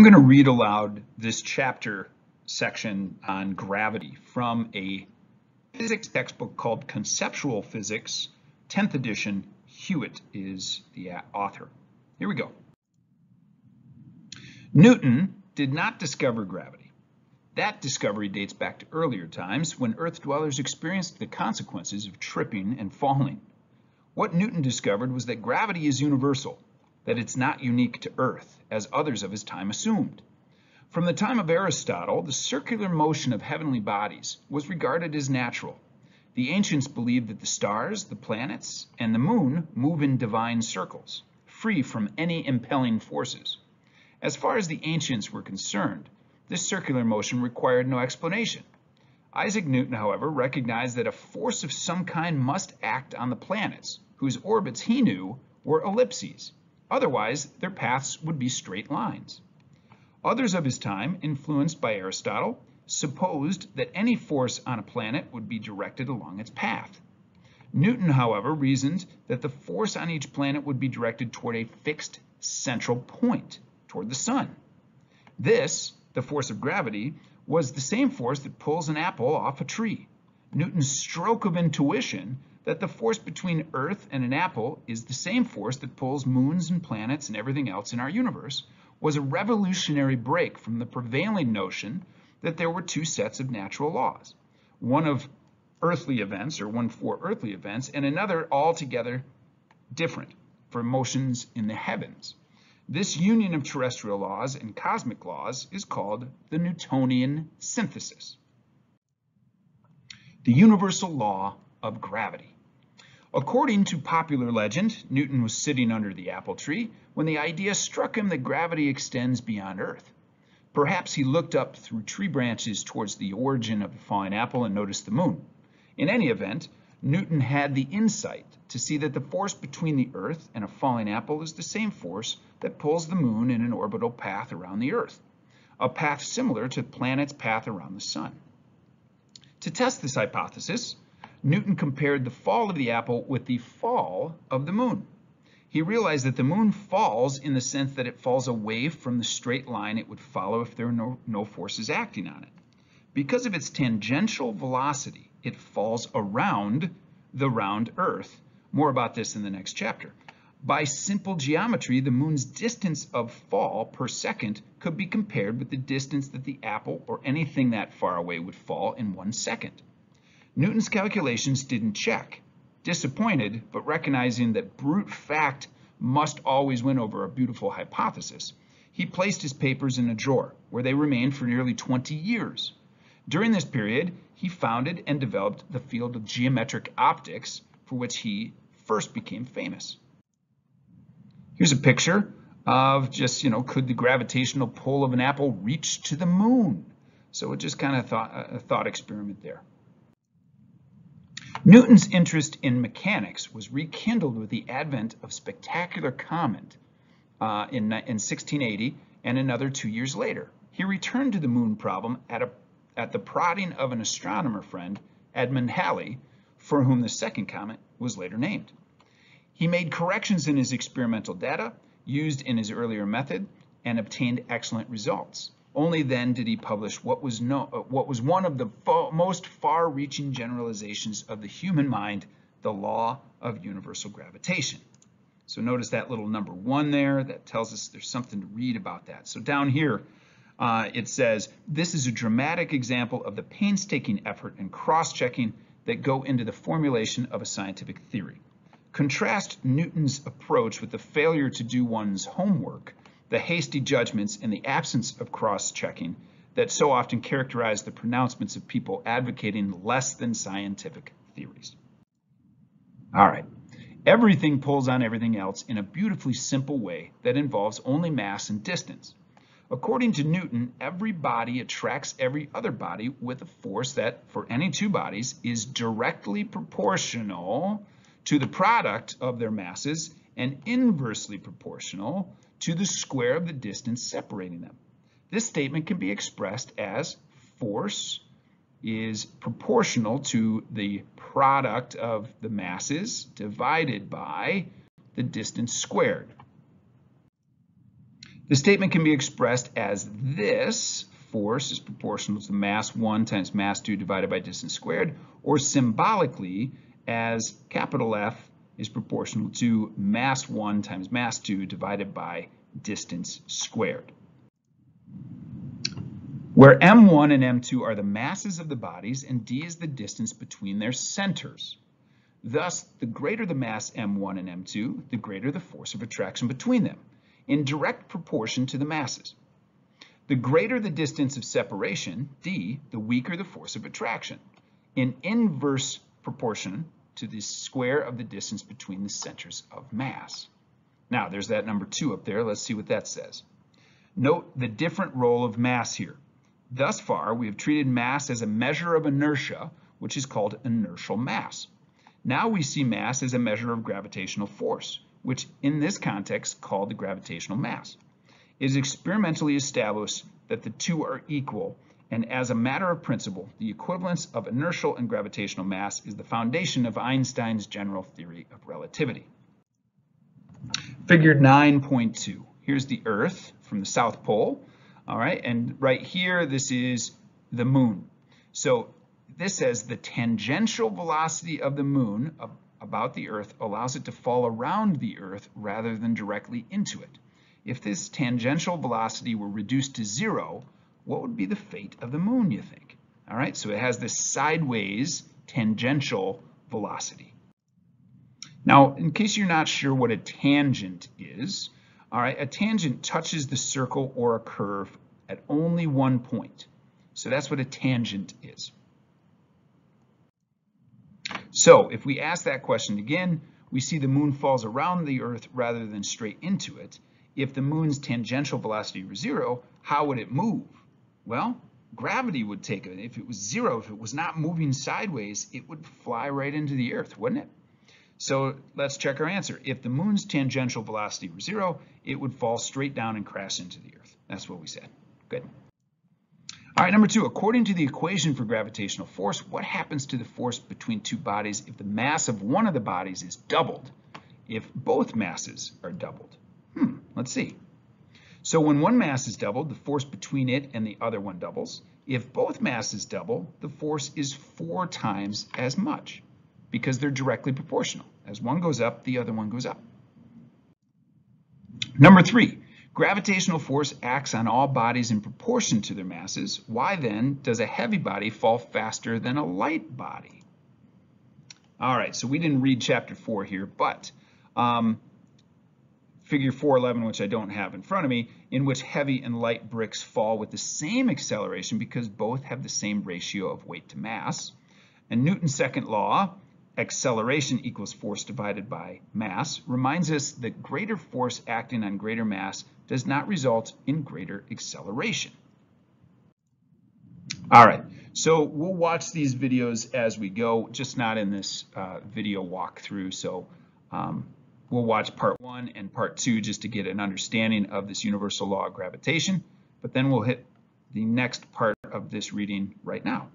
I'm going to read aloud this chapter section on gravity from a physics textbook called Conceptual Physics, 10th edition. Hewitt is the author. Here we go. Newton did not discover gravity. That discovery dates back to earlier times when Earth dwellers experienced the consequences of tripping and falling. What Newton discovered was that gravity is universal, that it's not unique to Earth, as others of his time assumed. From the time of Aristotle, the circular motion of heavenly bodies was regarded as natural. The ancients believed that the stars, the planets, and the moon move in divine circles, free from any impelling forces. As far as the ancients were concerned, this circular motion required no explanation. Isaac Newton, however, recognized that a force of some kind must act on the planets, whose orbits he knew were ellipses. Otherwise, their paths would be straight lines. Others of his time, influenced by Aristotle, supposed that any force on a planet would be directed along its path. Newton, however, reasoned that the force on each planet would be directed toward a fixed central point, toward the sun. This, the force of gravity, was the same force that pulls an apple off a tree. Newton's stroke of intuition that the force between Earth and an apple is the same force that pulls moons and planets and everything else in our universe was a revolutionary break from the prevailing notion that there were two sets of natural laws, one of earthly events, or one for earthly events, and another altogether different for motions in the heavens. This union of terrestrial laws and cosmic laws is called the Newtonian synthesis. The universal law of gravity. According to popular legend, Newton was sitting under the apple tree when the idea struck him that gravity extends beyond Earth. Perhaps he looked up through tree branches towards the origin of the falling apple and noticed the moon. In any event, Newton had the insight to see that the force between the Earth and a falling apple is the same force that pulls the moon in an orbital path around the Earth, a path similar to the planet's path around the sun. To test this hypothesis, Newton compared the fall of the apple with the fall of the moon. He realized that the moon falls in the sense that it falls away from the straight line it would follow if there were no forces acting on it. Because of its tangential velocity, it falls around the round Earth. More about this in the next chapter. By simple geometry, the moon's distance of fall per second could be compared with the distance that the apple or anything that far away would fall in 1 second. Newton's calculations didn't check. Disappointed, but recognizing that brute fact must always win over a beautiful hypothesis, he placed his papers in a drawer, where they remained for nearly 20 years. During this period, he founded and developed the field of geometric optics, for which he first became famous. Here's a picture of just, could the gravitational pull of an apple reach to the moon? So it just kind of a thought experiment there. Newton's interest in mechanics was rekindled with the advent of spectacular comet in 1680 and another 2 years later. He returned to the moon problem at the prodding of an astronomer friend, Edmund Halley, for whom the second comet was later named. He made corrections in his experimental data used in his earlier method and obtained excellent results. Only then did he publish what was one of the most far-reaching generalizations of the human mind, the law of universal gravitation. So notice that little number 1 there. That tells us there's something to read about that. So down here, it says, this is a dramatic example of the painstaking effort and cross-checking that go into the formulation of a scientific theory. Contrast Newton's approach with the failure to do one's homework, the hasty judgments, and the absence of cross-checking that so often characterize the pronouncements of people advocating less than scientific theories. All right, everything pulls on everything else in a beautifully simple way that involves only mass and distance. According to Newton, every body attracts every other body with a force that, for any two bodies, is directly proportional to the product of their masses and inversely proportional to the square of the distance separating them. This statement can be expressed as force is proportional to the product of the masses divided by the distance squared. The statement can be expressed as this: force is proportional to mass 1 times mass 2 divided by distance squared, or symbolically as capital F is proportional to mass 1 times mass 2 divided by distance squared. Where M1 and M2 are the masses of the bodies and D is the distance between their centers. Thus, the greater the mass M1 and M2, the greater the force of attraction between them, in direct proportion to the masses. The greater the distance of separation, D, the weaker the force of attraction, in inverse proportion to the square of the distance between the centers of mass. Now, there's that number 2 up there. Let's see what that says. Note the different role of mass here. Thus far, we have treated mass as a measure of inertia, which is called inertial mass. Now we see mass as a measure of gravitational force, which in this context called the gravitational mass. It is experimentally established that the two are equal, and as a matter of principle, the equivalence of inertial and gravitational mass is the foundation of Einstein's general theory of relativity. Figure 9.2. Here's the Earth from the South Pole. All right, and right here, this is the moon. So this says the tangential velocity of the moon about the Earth allows it to fall around the Earth rather than directly into it. If this tangential velocity were reduced to 0, what would be the fate of the moon, you think? All right, so it has this sideways tangential velocity. Now, in case you're not sure what a tangent is, all right, a tangent touches the circle or a curve at only one point. So that's what a tangent is. So if we ask that question again, we see the moon falls around the Earth rather than straight into it. If the moon's tangential velocity were 0, how would it move? Well, gravity would take it. If it was 0, if it was not moving sideways, it would fly right into the Earth, wouldn't it? So let's check our answer. If the moon's tangential velocity were 0, it would fall straight down and crash into the Earth. That's what we said. Good. All right, number 2, according to the equation for gravitational force, what happens to the force between two bodies if the mass of one of the bodies is doubled, if both masses are doubled? Let's see. So when one mass is doubled, the force between it and the other one doubles. If both masses double, the force is 4 times as much, because they're directly proportional. As one goes up, the other one goes up. Number 3, gravitational force acts on all bodies in proportion to their masses. Why then does a heavy body fall faster than a light body? All right, so we didn't read chapter 4 here, but figure 4.11, which I don't have in front of me, in which heavy and light bricks fall with the same acceleration because both have the same ratio of weight to mass. And Newton's second law, acceleration equals force divided by mass, reminds us that greater force acting on greater mass does not result in greater acceleration. All right, so we'll watch these videos as we go, just not in this video walkthrough. So we'll watch part 1 and part 2 just to get an understanding of this universal law of gravitation, but then we'll hit the next part of this reading right now.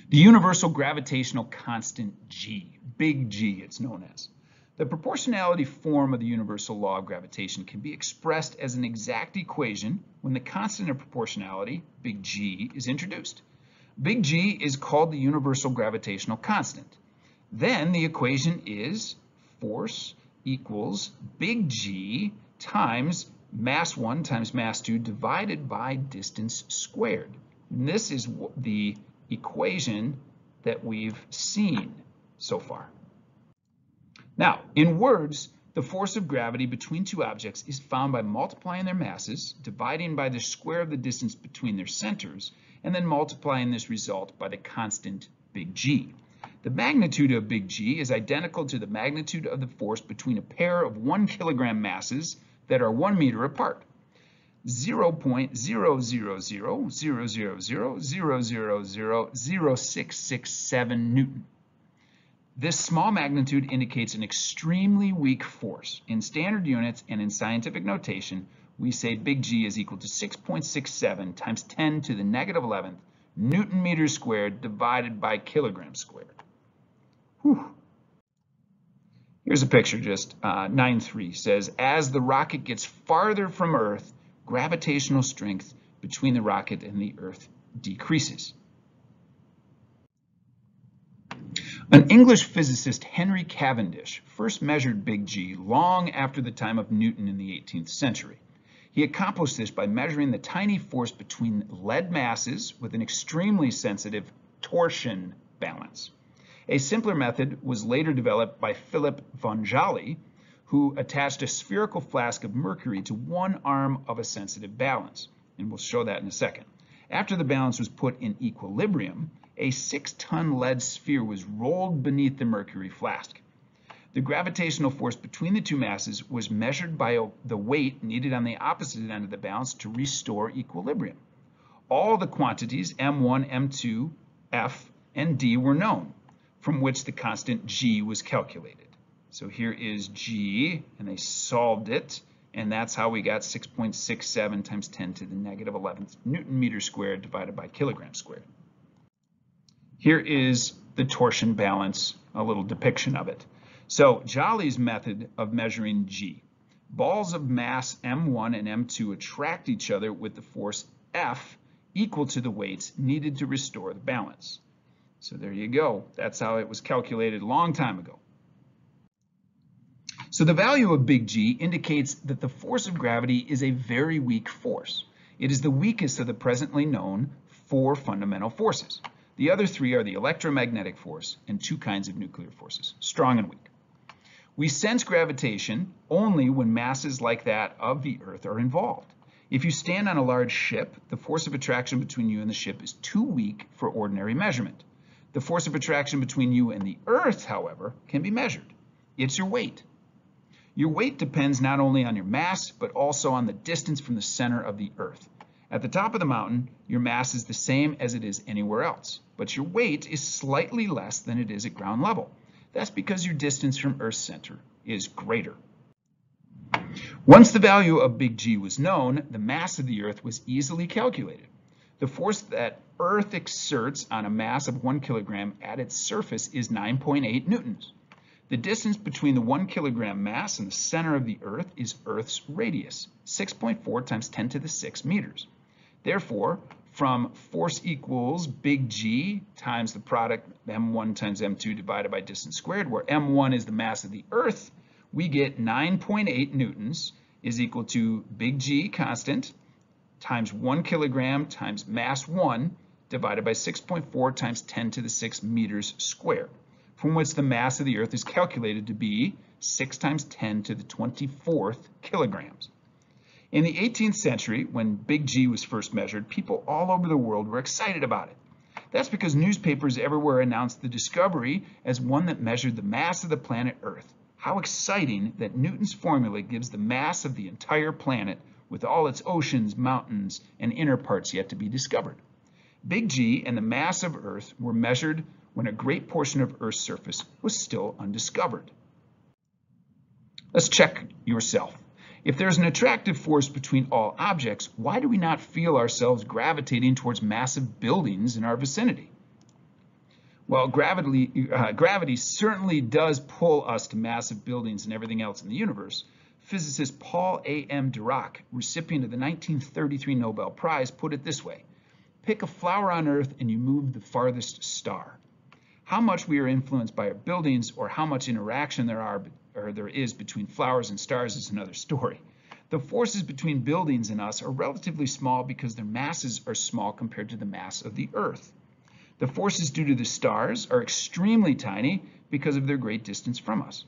The universal gravitational constant G, big G it's known as. The proportionality form of the universal law of gravitation can be expressed as an exact equation when the constant of proportionality, big G, is introduced. Big G is called the universal gravitational constant. Then the equation is force equals big G times mass 1 times mass 2 divided by distance squared. And this is the equation that we've seen so far. Now, in words, the force of gravity between two objects is found by multiplying their masses, dividing by the square of the distance between their centers, and then multiplying this result by the constant big G. The magnitude of big G is identical to the magnitude of the force between a pair of 1 kilogram masses that are 1 meter apart. 0.0000000000667 Newton. This small magnitude indicates an extremely weak force. In standard units and in scientific notation, we say big G is equal to 6.67 times 10 to the negative 11th Newton meters squared divided by kilograms squared. Whew. Here's a picture, just 9.3 says, as the rocket gets farther from Earth, gravitational strength between the rocket and the Earth decreases. An English physicist, Henry Cavendish, first measured big G long after the time of Newton in the 18th century. He accomplished this by measuring the tiny force between lead masses with an extremely sensitive torsion balance. A simpler method was later developed by Philip von Jolly, who attached a spherical flask of mercury to one arm of a sensitive balance, and we'll show that in a second. After the balance was put in equilibrium, a 6-ton lead sphere was rolled beneath the mercury flask. The gravitational force between the two masses was measured by the weight needed on the opposite end of the balance to restore equilibrium. All the quantities M1, M2, F, and D were known, from which the constant G was calculated. So here is G, and they solved it, and that's how we got 6.67 times 10 to the negative 11th Newton meter squared divided by kilogram squared. Here is the torsion balance, a little depiction of it. So Jolly's method of measuring G. Balls of mass M1 and M2 attract each other with the force F equal to the weights needed to restore the balance. So there you go. That's how it was calculated a long time ago. So the value of big G indicates that the force of gravity is a very weak force. It is the weakest of the presently known 4 fundamental forces. The other 3 are the electromagnetic force and 2 kinds of nuclear forces, strong and weak. We sense gravitation only when masses like that of the Earth are involved. If you stand on a large ship, the force of attraction between you and the ship is too weak for ordinary measurement. The force of attraction between you and the Earth, however, can be measured. It's your weight. Your weight depends not only on your mass, but also on the distance from the center of the Earth. At the top of the mountain, your mass is the same as it is anywhere else, but your weight is slightly less than it is at ground level. That's because your distance from Earth's center is greater. Once the value of big G was known, the mass of the Earth was easily calculated. The force that Earth exerts on a mass of 1 kilogram at its surface is 9.8 newtons. The distance between the 1 kilogram mass and the center of the Earth is Earth's radius, 6.4 times 10 to the 6 meters. Therefore, from force equals big G times the product M1 times M2 divided by distance squared, where M1 is the mass of the Earth, we get 9.8 newtons is equal to big G constant times 1 kilogram times mass 1 divided by 6.4 times 10 to the 6 meters squared, from which the mass of the Earth is calculated to be 6 times 10 to the 24th kilograms. In the 18th century, when big G was first measured, people all over the world were excited about it. That's because newspapers everywhere announced the discovery as one that measured the mass of the planet Earth. How exciting that Newton's formula gives the mass of the entire planet with all its oceans, mountains, and inner parts yet to be discovered. Big G and the mass of Earth were measured when a great portion of Earth's surface was still undiscovered. Let's check yourself. If there's an attractive force between all objects, why do we not feel ourselves gravitating towards massive buildings in our vicinity? Well, gravity certainly does pull us to massive buildings and everything else in the universe. Physicist Paul A.M. Dirac, recipient of the 1933 Nobel Prize, put it this way: pick a flower on Earth and you move the farthest star. How much we are influenced by our buildings or how much interaction there is between flowers and stars is another story. The forces between buildings and us are relatively small because their masses are small compared to the mass of the Earth. The forces due to the stars are extremely tiny because of their great distance from us.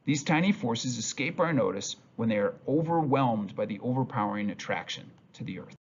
These tiny forces escape our notice when they are overwhelmed by the overpowering attraction to the Earth.